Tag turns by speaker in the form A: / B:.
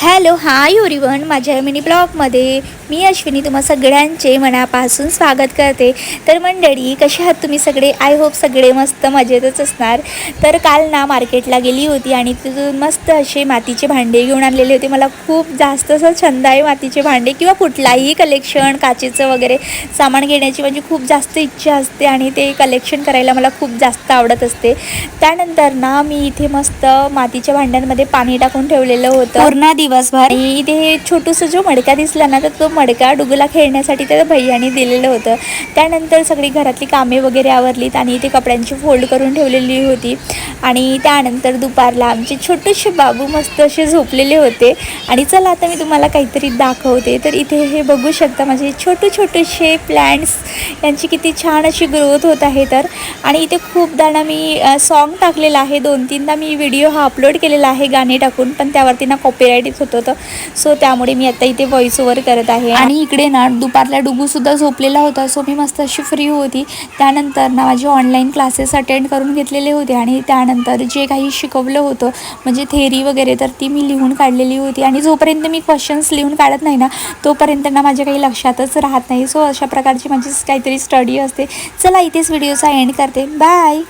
A: Hello hi everyone, माझ्या mini ब्लॉगमध्ये मी अश्विनी तुम्हा सगळ्यांचे मनापासून स्वागत करते। तर मंडळी, कसे आहात तुम्ही सगळे? आय होप सगळे मस्त मजेतच असणार। तर काल ना मार्केटला गेली होती आणि तिथून मस्त असे मातीचे भांडे घेऊन आणलेले होते। मला खूप जास्त असं छंद आहे मातीचे भांडे किंवा कुठलाही कलेक्शन काचेचं वगैरे सामान घेण्याची म्हणजे खूप जास्त इच्छा असते आणि ते कलेक्शन करायला मला खूप जास्त आवडत असते। त्यानंतर ना मी इथे मस्त मातीच्या भांड्यांमध्ये पाणी टाकून ठेवलेलं होतं पूर्ण दिवसभर। इथे छोटूसा जो मडका दिसला ना, तर तो मडका डुगूला खेळण्यासाठी त्या भैयाने दिलेलं होतं। त्यानंतर सगळी घरातली कामे वगैरे आवरलीत आणि इथे कपड्यांची फोल्ड करून ठेवलेली होती। आणि त्यानंतर दुपारला आमचे छोटेसे बाबू मस्त असे झोपलेले होते आणि चला आता मी तुम्हाला काहीतरी दाखवते। तर इथे हे बघू शकता माझे छोटेसे प्लांट्स, यांची किती छान अशी ग्रोथ होत आहे। तर आणि इथे खूपदा ना मी सॉन्ग टाकलेलं आहे, 2-3दा मी व्हिडिओ हा अपलोड केलेला आहे गाणे टाकून, पण त्यावरती ना कॉपीराईट येत होतं। सो त्यामुळे मी आता इथे व्हॉइस ओव्हर करत आहे। आणि इकडे ना दुपारला डुगूसुद्धा झोपलेला होता, सो मी मस्त अशी फ्री होती। त्यानंतर ना माझे ऑनलाईन क्लासेस अटेंड करून घेतलेले होते आणि त्यानंतर जे काही शिकवलं होतं म्हणजे थेरी वगैरे, तर ती मी लिहून काढलेली होती। आणि जोपर्यंत मी क्वेश्चन्स लिहून काढत नाही ना, तोपर्यंत ना माझ्या काही लक्षातच राहत नाही। सो अशा प्रकारची माझी काहीतरी स्टडी असते। चला इथेच व्हिडिओचा एंड करते, बाय।